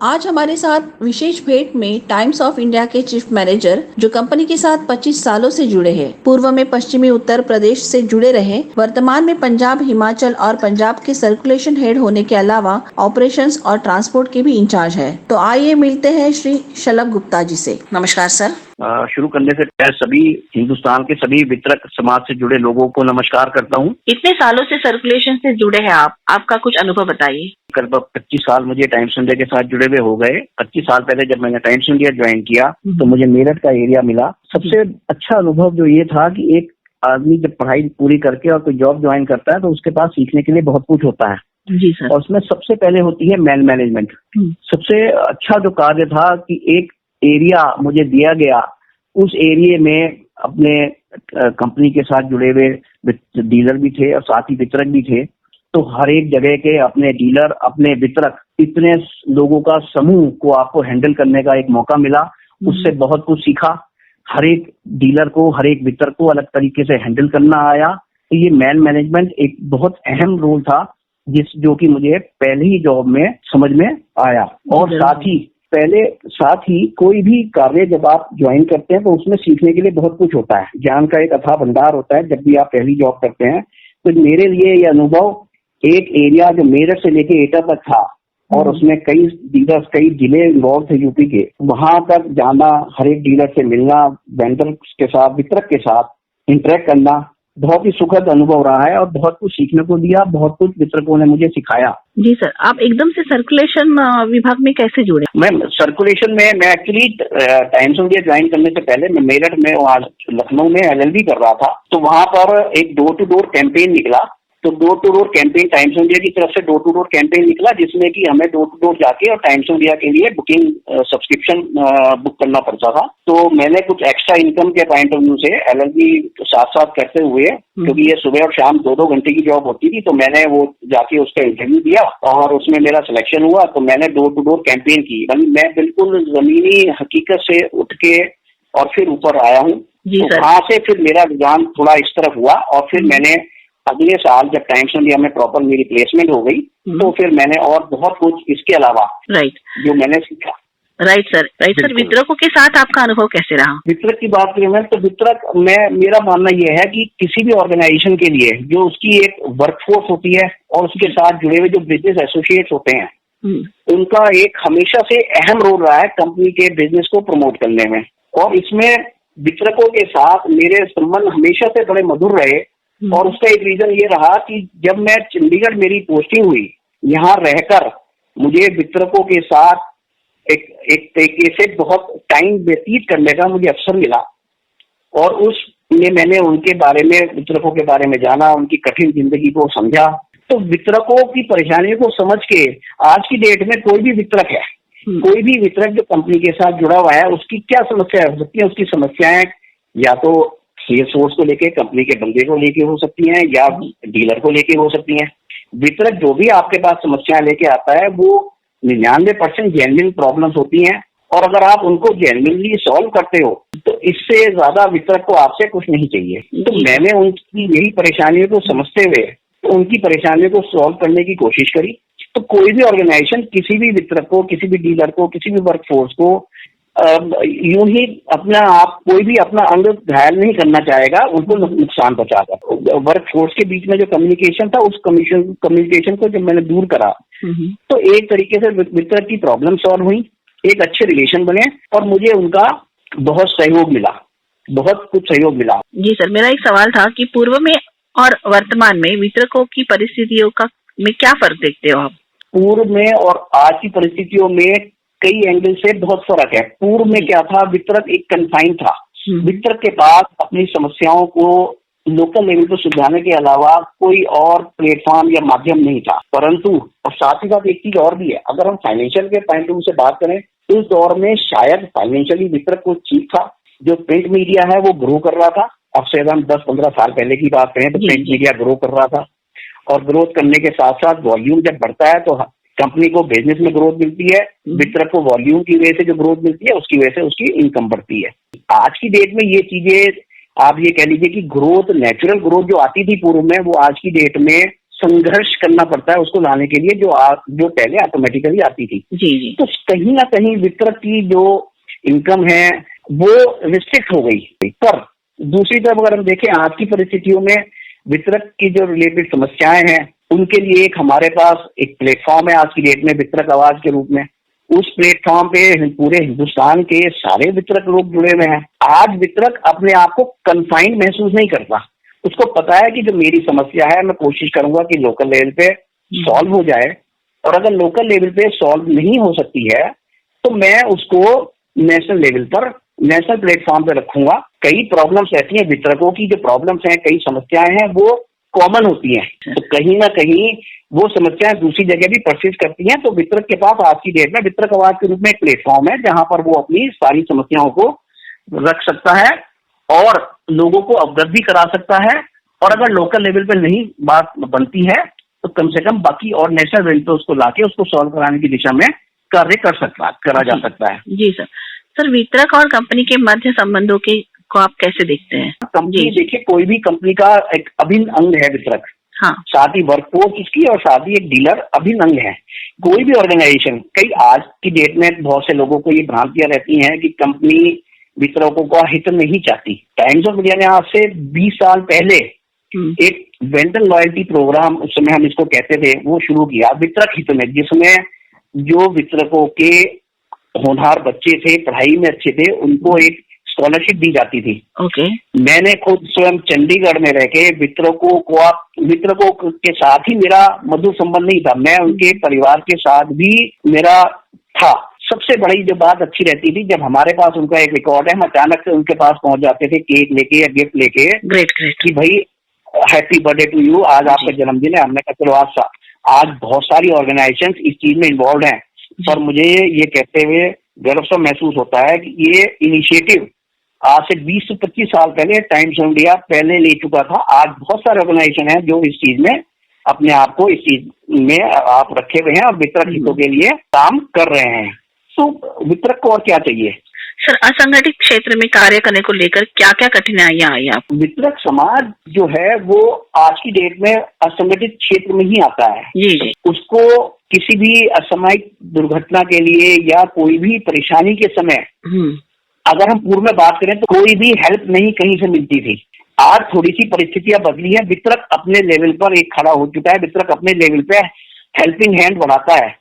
आज हमारे साथ विशेष भेंट में टाइम्स ऑफ इंडिया के चीफ मैनेजर जो कंपनी के साथ 25 सालों से जुड़े हैं, पूर्व में पश्चिमी उत्तर प्रदेश से जुड़े रहे, वर्तमान में पंजाब, हिमाचल और पंजाब के सर्कुलेशन हेड होने के अलावा ऑपरेशंस और ट्रांसपोर्ट के भी इंचार्ज है। तो आइए मिलते हैं श्री शलभ गुप्ता जी से। नमस्कार सर। शुरू करने से पहले सभी हिंदुस्तान के सभी वितरक समाज से जुड़े लोगों को नमस्कार करता हूँ। इतने सालों से सर्कुलेशन से जुड़े हैं आप, आपका कुछ अनुभव बताइए। करीब 25 साल मुझे टाइम्स इंडिया के साथ जुड़े हुए हो गए। 25 साल पहले जब मैंने टाइम्स इंडिया ज्वाइन किया तो मुझे मेरठ का एरिया मिला। सबसे अच्छा अनुभव जो ये था कि एक आदमी जब पढ़ाई पूरी करके और कोई जॉब ज्वाइन करता है तो उसके पास सीखने के लिए बहुत कुछ होता है जी सर। और उसमें सबसे पहले होती है मैन मैनेजमेंट। सबसे अच्छा जो कार्य था कि एक एरिया मुझे दिया गया, उस एरिया में अपने कंपनी के साथ जुड़े हुए डीलर भी थे और साथ ही वितरक भी थे। तो हर एक जगह के अपने डीलर, अपने वितरक, इतने लोगों का समूह को आपको हैंडल करने का एक मौका मिला। उससे बहुत कुछ सीखा। हर एक डीलर को, हर एक वितरक को अलग तरीके से हैंडल करना आया। तो ये मैन मैनेजमेंट एक बहुत अहम रोल था जो कि मुझे पहले ही जॉब में समझ में आया। और साथ ही कोई भी कार्य जब आप ज्वाइन करते हैं तो उसमें सीखने के लिए बहुत कुछ होता है। ज्ञान का एक अथाह भंडार होता है जब भी आप पहली जॉब करते हैं। तो मेरे लिए ये अनुभव एक एरिया जो मेरठ से लेके एटा तक था और उसमें कई डीलर्स, कई जिले इन्वॉल्व थे यूपी के, वहां तक जाना, हर एक डीलर से मिलना, वेंडर के साथ, वितरक के साथ इंटरेक्ट करना, बहुत ही सुखद अनुभव रहा है और बहुत कुछ सीखने को दिया। बहुत कुछ वितरकों ने मुझे सिखाया। जी सर, आप एकदम से सर्कुलेशन विभाग में कैसे जुड़े? मैं सर्कुलेशन में मैं actually times of India join करने से पहले मैं मेरठ में, वहाँ लखनऊ में LLB कर रहा था। तो वहां पर एक डोर टू डोर कैंपेन निकला। तो door to door campaign Times of India की तरफ से डोर टू डोर कैंपेन निकला, जिसमें कि हमें डोर टू डोर जाके और टाइम्स ऑफ इंडिया के लिए बुकिंग सब्सक्रिप्शन बुक करना पड़ता था। तो मैंने कुछ एक्स्ट्रा इनकम के पॉइंट ऑफ व्यू से LLB साथ साथ करते हुए, क्योंकि ये सुबह और शाम 2-2 घंटे की जॉब होती थी, तो मैंने वो जाके उसका इंटरव्यू दिया और उसमें मेरा सिलेक्शन हुआ। तो मैंने डोर टू डोर कैंपेन की। मैं बिल्कुल जमीनी हकीकत से उठ के और फिर ऊपर आया हूँ। तो वहां से फिर मेरा रुझान थोड़ा इस तरफ हुआ और फिर मैंने अगले साल जब टाइम्स इंडिया में प्रॉपर मेरी प्लेसमेंट हो गई तो फिर मैंने और बहुत कुछ इसके अलावा जो मैंने सीखा। Right sir. वितरकों के साथ आपका अनुभव कैसे रहा? वितरक की बात करें मैं तो वितरक मेरा मानना यह है कि किसी भी ऑर्गेनाइजेशन के लिए जो उसकी एक वर्कफोर्स होती है और उसके साथ जुड़े हुए जो बिजनेस एसोसिएट्स होते हैं, उनका एक हमेशा से अहम रोल रहा है कंपनी के बिजनेस को प्रमोट करने में। और इसमें वितरकों के साथ मेरे संबंध हमेशा से बड़े मधुर रहे। और उसका एक रीजन ये रहा कि जब मैं चंडीगढ़ मेरी पोस्टिंग हुई, यहाँ रहकर मुझे वितरकों के साथ एक तरीके से बहुत टाइम व्यतीत करने का मुझे अवसर मिला। और उसमें मैंने उनके बारे में, वितरकों के बारे में जाना, उनकी कठिन जिंदगी को समझा। तो वितरकों की परेशानियों को समझ के आज की डेट में कोई भी वितरक है, कोई भी वितरक जो कंपनी के साथ जुड़ा हुआ है, उसकी क्या समस्या हो सकती है? उसकी समस्याएं या तो सेल्स फोर्स को लेके, कंपनी के बंदे को लेके हो सकती हैं या डीलर को लेके हो सकती हैं। वितरक जो भी आपके पास समस्याएं लेके आता है वो 99% जेन्युइन प्रॉब्लम्स होती हैं और अगर आप उनको जेन्युइनली सॉल्व करते हो तो इससे ज्यादा वितरक को आपसे कुछ नहीं चाहिए। तो मैंने उनकी यही परेशानियों को समझते हुए तो उनकी परेशानियों को सॉल्व करने की कोशिश करी। तो कोई भी ऑर्गेनाइजेशन किसी भी वितरक को, किसी भी डीलर को, किसी भी वर्कफोर्स को यूं ही अपना आप कोई भी अपना अंग घायल नहीं करना चाहेगा, उनको नुकसान पहुंचाएगा। वर्क फोर्स के बीच में जो कम्युनिकेशन था, उस कम्युनिकेशन को जब मैंने दूर करा तो एक तरीके से वितरक की प्रॉब्लम सॉल्व हुई, एक अच्छे रिलेशन बने और मुझे उनका बहुत सहयोग मिला, बहुत कुछ सहयोग मिला। जी सर, मेरा एक सवाल था कि पूर्व में और वर्तमान में वितरकों की परिस्थितियों का में क्या फर्क देखते हो आप? पूर्व में और आज की परिस्थितियों में कई एंगल से बहुत फर्क है। पूर्व में क्या था, वितरक एक कन्फाइन था। वितरक के पास अपनी समस्याओं को लोकल लेवल पर सुलझाने के अलावा कोई और प्लेटफॉर्म या माध्यम नहीं था। परंतु और साथ ही साथ एक चीज और भी है, अगर हम फाइनेंशियल के पॉइंट ऑफ व्यू से बात करें, इस दौर में शायद फाइनेंशियली वितरक को ठीक था। जो प्रिंट मीडिया है वो ग्रो कर रहा था। अब से हम 10-15 साल पहले की बात करें तो प्रिंट मीडिया ग्रो कर रहा था और ग्रोथ करने के साथ साथ वॉल्यूम जब बढ़ता है तो कंपनी को बिजनेस में ग्रोथ मिलती है, वितरक को वॉल्यूम की वजह से जो ग्रोथ मिलती है उसकी वजह से उसकी इनकम बढ़ती है। आज की डेट में ये चीजें आप ये कह लीजिए कि ग्रोथ, नेचुरल ग्रोथ जो आती थी पूर्व में, वो आज की डेट में संघर्ष करना पड़ता है उसको लाने के लिए, जो पहले ऑटोमेटिकली आती थी। जी जी। तो कहीं ना कहीं वितरक की जो इनकम है वो रिस्ट्रिक्ट हो गई। पर दूसरी तरफ अगर हम देखें आज की परिस्थितियों में वितरक की जो रिलेटेड समस्याएं हैं उनके लिए एक हमारे पास एक प्लेटफॉर्म है आज की डेट में वितरक आवाज के रूप में। उस प्लेटफॉर्म पे पूरे हिंदुस्तान के सारे वितरक लोग जुड़े हुए हैं। आज वितरक अपने आप को कन्फाइंड महसूस नहीं करता, उसको पता है कि जो मेरी समस्या है मैं कोशिश करूंगा कि लोकल लेवल पे सॉल्व हो जाए, और अगर लोकल लेवल पे सॉल्व नहीं हो सकती है तो मैं उसको नेशनल लेवल पर, नेशनल प्लेटफॉर्म पे रखूंगा। कई प्रॉब्लम्स रहती हैं वितरकों की, जो प्रॉब्लम्स हैं, कई समस्याएं हैं वो कॉमन होती हैं, तो कहीं ना कहीं वो समस्याएं दूसरी जगह भी परसिस्ट करती हैं। तो वितरक के पास आज की डेट में वितरक आवाज के रूप में एक प्लेटफॉर्म है जहां पर वो अपनी सारी समस्याओं को रख सकता है और लोगों को अवगत भी करा सकता है, और अगर लोकल लेवल पे नहीं बात बनती है तो कम से कम बाकी और नेशनल लेवल पे उसको लाके उसको सॉल्व कराने की दिशा में कार्य करा जा सकता है। जी सर। सर, वितरक और कंपनी के मध्य संबंधों को आप कैसे देखते हैं? कंपनी, देखिए कोई भी कंपनी का एक अभिन्न अंग है वितरक। हाँ। साथ ही वर्कफोर्स इसकी और साथ ही एक डीलर अभिन्न अंग है। कोई भी ऑर्गेनाइजेशन, कई आज की डेट में बहुत से लोगों को ये भ्रांतियां रहती हैं कि कंपनी वितरकों का हित नहीं चाहती। टाइम्स ऑफ इंडिया ने आज से 20 साल पहले एक वेंडर लॉयल्टी प्रोग्राम, उस समय हम इसको कहते थे, वो शुरू किया वितरक हित में, जिसमें जो वितरकों के होनहार बच्चे थे, पढ़ाई में अच्छे थे, उनको एक स्कॉलरशिप दी जाती थी। ओके। मैंने खुद स्वयं चंडीगढ़ में रह के वितरकों के साथ ही मेरा मधुर संबंध नहीं था, मैं उनके परिवार के साथ भी मेरा था। सबसे बड़ी जो बात अच्छी रहती थी, जब हमारे पास उनका एक रिकॉर्ड है, हम अचानक से उनके पास पहुंच जाते थे केक लेके या गिफ्ट लेके। Great great. कि भाई हैप्पी बर्थडे टू यू, आज आपका जन्मदिन है। हमने कहा चलो आज बहुत सारी ऑर्गेनाइजेशंस इस चीज में इन्वॉल्व हैं, पर मुझे ये कहते हुए गर्व सा महसूस होता है कि ये इनिशिएटिव आज से 20 से 25 साल पहले टाइम्स ऑफ इंडिया पहले ले चुका था। आज बहुत सारे ऑर्गेनाइजेशन हैं जो इस चीज में अपने आप को इस चीज में आप रखे हुए हैं और वितरक हितों के लिए काम कर रहे हैं। तो वितरक को और क्या चाहिए? सर, असंगठित क्षेत्र में कार्य करने को लेकर क्या क्या कठिनाइयां आई आप? वितरक समाज जो है वो आज की डेट में असंगठित क्षेत्र में ही आता है। जी जी। उसको किसी भी असामयिक दुर्घटना के लिए या कोई भी परेशानी के समय अगर हम पूर्व में बात करें तो कोई भी हेल्प नहीं कहीं से मिलती थी। आज थोड़ी सी परिस्थितियां बदली है, वितरक अपने लेवल पर एक खड़ा हो चुका है। वितरक अपने लेवल पे हेल्पिंग हैंड बढ़ाता है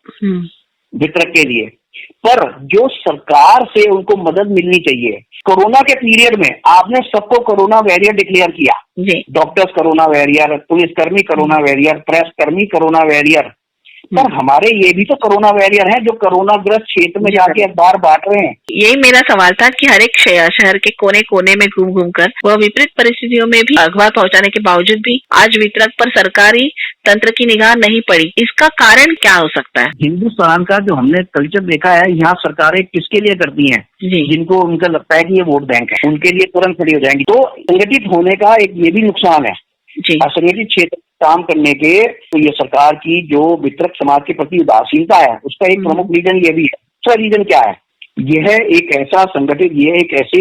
वितरक के लिए, पर जो सरकार से उनको मदद मिलनी चाहिए। कोरोना के पीरियड में आपने सबको कोरोना वॉरियर डिक्लेयर किया, डॉक्टर्स कोरोना वॉरियर, पुलिसकर्मी कोरोना वॉरियर, प्रेस कर्मी कोरोना वॉरियर, पर हमारे ये भी तो कोरोना वॉरियर हैं जो कोरोना ग्रस्त क्षेत्र में जाके अखबार बांट रहे हैं। यही मेरा सवाल था कि हर एक शहर के कोने कोने में घूम घूम कर वह विपरीत परिस्थितियों में भी अखबार पहुंचाने के बावजूद भी आज वितरक पर सरकारी तंत्र की निगाह नहीं पड़ी। इसका कारण क्या हो सकता है? हिंदुस्तान का जो हमने कल्चर देखा है, यहाँ सरकारें किसके लिए करती हैं? जिनको उनका लगता है कि ये वोट बैंक है, उनके लिए तुरंत खड़ी हो जाएंगी। तो संगठित होने का एक ये भी नुकसान है। असंगठित क्षेत्र काम करने के तो ये सरकार की जो वितरक समाज के प्रति उदासीनता है उसका एक प्रमुख रीजन ये भी है। दूसरा रीजन क्या है? यह एक ऐसा संगठित, ये एक ऐसे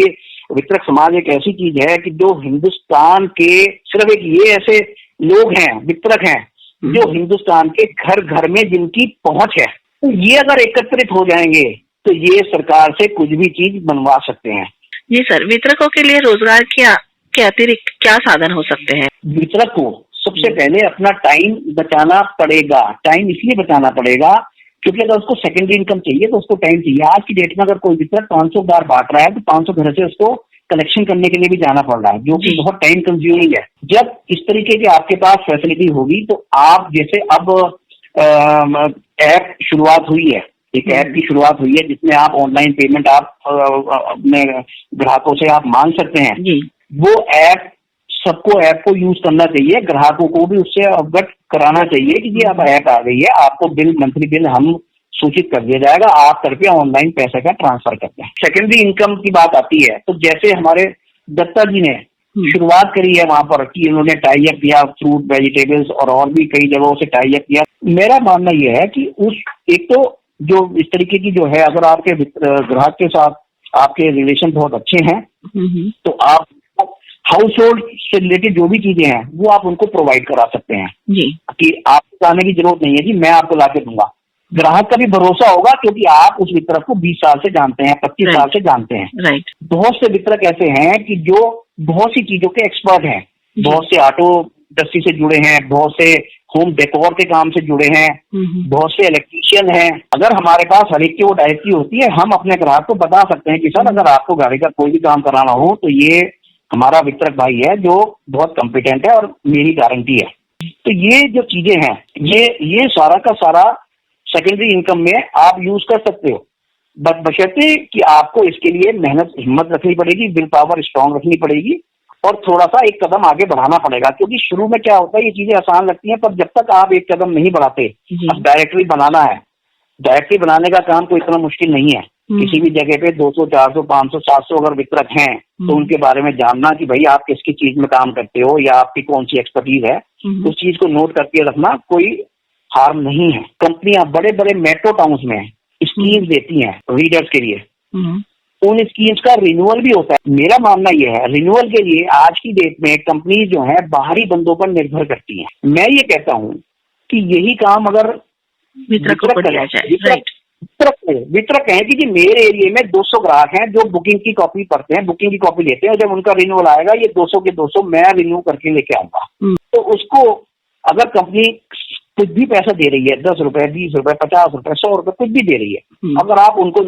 वितरक समाज एक ऐसी चीज है कि जो हिंदुस्तान के सिर्फ एक ये ऐसे लोग हैं, वितरक हैं, जो हिंदुस्तान के घर घर में जिनकी पहुंच है। तो ये अगर एकत्रित हो जाएंगे तो ये सरकार से कुछ भी चीज बनवा सकते हैं। जी सर, वितरकों के लिए रोजगार के अतिरिक्त क्या साधन हो सकते हैं? वितरक को सबसे पहले अपना टाइम बचाना पड़ेगा। टाइम इसलिए बचाना पड़ेगा क्योंकि अगर उसको सेकेंडरी इनकम चाहिए तो उसको टाइम चाहिए। आज की डेट में अगर कोई वितरक 500 बार बांट रहा है तो 500 घर से उसको कलेक्शन करने के लिए भी जाना पड़ रहा है, जो कि बहुत टाइम कंज्यूमिंग है। जब इस तरीके की आपके पास फैसिलिटी होगी तो आप जैसे अब ऐप शुरुआत हुई है, एक ऐप की शुरुआत हुई है जिसमें आप ऑनलाइन पेमेंट आप अपने ग्राहकों से आप मांग सकते हैं। वो ऐप सबको ऐप को यूज करना चाहिए, ग्राहकों को भी उससे अवगत कराना चाहिए कि ये अब ऐप आ गई है, आपको बिल, मंथली बिल हम सूचित कर दिया जाएगा, आप कृपया ऑनलाइन पैसे का ट्रांसफर करते हैं। सेकेंडरी इनकम की बात आती है तो जैसे हमारे दत्ता जी ने शुरुआत करी है वहां पर कि उन्होंने टाई अप किया फ्रूट वेजिटेबल्स और भी कई जगहों से टाई अप किया। मेरा मानना यह है कि उस एक तो जो इस तरीके की जो है, अगर आपके ग्राहक के साथ आपके रिलेशन बहुत अच्छे हैं तो आप हाउस होल्ड से रिलेटेड जो भी चीजें हैं वो आप उनको प्रोवाइड करा सकते हैं जी कि आपको जाने की जरूरत नहीं है कि मैं आपको लाके दूंगा। ग्राहक का भी भरोसा होगा क्योंकि आप उस वितरक को 20 साल से जानते हैं, 25 Right. साल से जानते हैं। राइट बहुत से वितरक ऐसे हैं कि जो बहुत सी चीजों के एक्सपर्ट हैं, जी। बहुत से ऑटो इंडस्ट्री से जुड़े हैं, बहुत से होम डेकोर के काम से जुड़े हैं, बहुत से इलेक्ट्रीशियन हैं। अगर हमारे पास हर एक की वो डायरेक्टरी होती है, हम अपने ग्राहक को बता सकते हैं कि सर अगर आपको गाड़ी का कोई भी काम कराना हो तो ये हमारा वितरक भाई है जो बहुत कॉम्पिटेंट है और मेरी गारंटी है। तो ये जो चीजें हैं ये सारा का सारा सेकेंडरी इनकम में आप यूज कर सकते हो, बशर्ते कि आपको इसके लिए मेहनत हिम्मत रखनी पड़ेगी, विल पावर स्ट्रांग रखनी पड़ेगी और थोड़ा सा एक कदम आगे बढ़ाना पड़ेगा। क्योंकि शुरू में क्या होता है, ये चीजें आसान लगती हैं पर जब तक आप एक कदम नहीं बढ़ाते, अब डायरेक्टरी बनाना है, डायरेक्टरी बनाने का काम कोई इतना मुश्किल नहीं है। किसी भी जगह पे 200, 400, 500, 700 अगर वितरक हैं तो उनके बारे में जानना कि भाई आप किसकी चीज में काम करते हो या आपकी कौन सी एक्सपर्टीज है, उस चीज को नोट करके रखना कोई हार्म नहीं है। कंपनियां बड़े बड़े मेट्रो टाउन्स में स्कीम्स देती हैं रीडर्स के लिए, उन स्कीम्स का रिन्यूअल भी होता है। मेरा मानना यह है रिन्यूअल के लिए आज की डेट में कंपनी जो है बाहरी बंदों पर निर्भर करती हैं। मैं ये कहता हूँ कि यही काम अगर वितरक कहें कि जी मेरे एरिया में 200 ग्राहक हैं जो बुकिंग की कॉपी पढ़ते हैं, बुकिंग की कॉपी लेते हैं, जब उनका रिन्यूअल आएगा ये 200 के 200 मैं रिन्यू करके लेके आऊंगा। तो उसको अगर कंपनी कुछ भी पैसा दे रही है, 10 रुपए, 20 रुपए, 50 रुपए, 100 रुपए, कुछ भी दे रही है, अगर आप उनको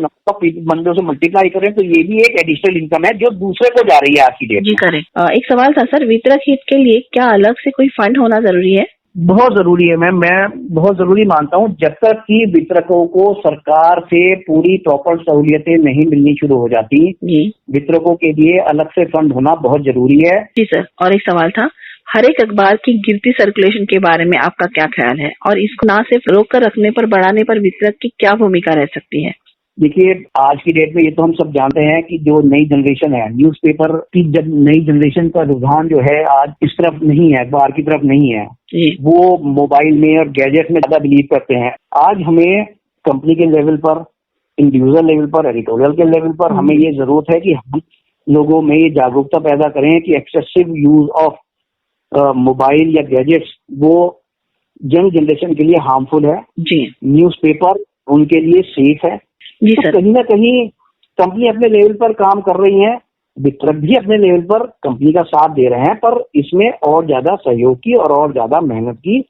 बंदों से मल्टीप्लाई करें तो ये भी एक एडिशनल इनकम है जो दूसरे को जा रही है आज की डेट में। करेक्ट। एक सवाल था सर, वितरक हित के लिए क्या अलग से कोई फंड होना जरूरी है? बहुत जरूरी है मैम, मैं बहुत जरूरी मानता हूँ। जब तक कि वितरकों को सरकार से पूरी प्रॉपर सहूलियतें नहीं मिलनी शुरू हो जाती, वितरकों के लिए अलग से फंड होना बहुत जरूरी है। जी सर, और एक सवाल था, हर एक अखबार की गिरती सर्कुलेशन के बारे में आपका क्या ख्याल है और इसको ना सिर्फ रोक कर रखने पर बढ़ाने पर वितरक की क्या भूमिका रह सकती है? देखिए आज की डेट में ये तो हम सब जानते हैं कि जो नई जनरेशन है, न्यूज़पेपर की जब नई जनरेशन का रुझान जो है आज इस तरफ नहीं है, अखबार की तरफ नहीं है, वो मोबाइल में और गैजेट में ज्यादा बिलीव करते हैं। आज हमें कंपनी के लेवल पर, इंडिविजुअल लेवल पर, एडिटोरियल के लेवल पर हमें ये जरूरत है कि हम लोगों में ये जागरूकता पैदा करें कि एक्सेसिव यूज ऑफ मोबाइल या गैजेट्स वो यंग जनरेशन के लिए हार्मफुल है। न्यूज़पेपर उनके लिए सेफ है। जी तो सर। कहीं ना कहीं कंपनी अपने लेवल पर काम कर रही है, वितरक भी अपने लेवल पर कंपनी का साथ दे रहे हैं, पर इसमें और ज्यादा सहयोग की और ज्यादा मेहनत की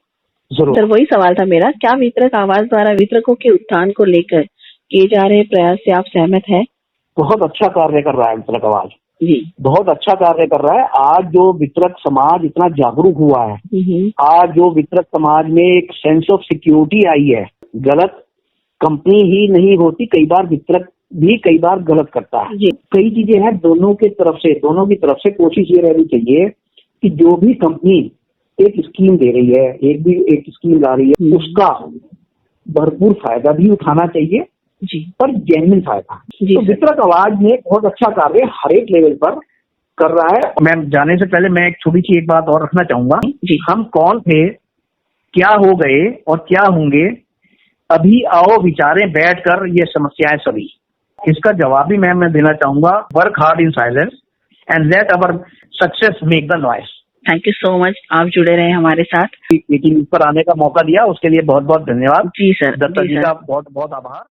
जरूरत। सर वही सवाल था मेरा, क्या वितरक आवाज द्वारा वितरकों के उत्थान को लेकर किए जा रहे प्रयास से आप सहमत हैं? बहुत अच्छा कार्य कर रहा है वितरक आवाज, जी बहुत अच्छा कार्य कर रहा है। आज जो वितरक समाज इतना जागरूक हुआ है, आज जो वितरक समाज में एक सेंस ऑफ सिक्योरिटी आई है, गलत कंपनी ही नहीं होती, कई बार वितरक भी कई बार गलत करता है। कई चीजें हैं दोनों की तरफ से कोशिश ये रहनी चाहिए कि जो भी कंपनी एक स्कीम दे रही है, एक स्कीम ला रही है, उसका भरपूर फायदा भी उठाना चाहिए जी, पर जेन्युइन फायदा। तो वितरक आवाज में बहुत अच्छा कार्य हर एक लेवल पर कर रहा है। मैं जाने से पहले मैं एक छोटी सी एक बात और रखना चाहूंगा, हम कौन थे, क्या हो गए और क्या होंगे, अभी आओ विचारें बैठकर ये समस्याएं सभी। इसका जवाब भी मैं देना चाहूंगा, work hard in silence and let our success make the noise. Thank you so much, आप जुड़े रहे हमारे साथ, मीटिंग पर आने का मौका दिया उसके लिए बहुत बहुत धन्यवाद। जी सर। दत्ता जी का बहुत बहुत आभार।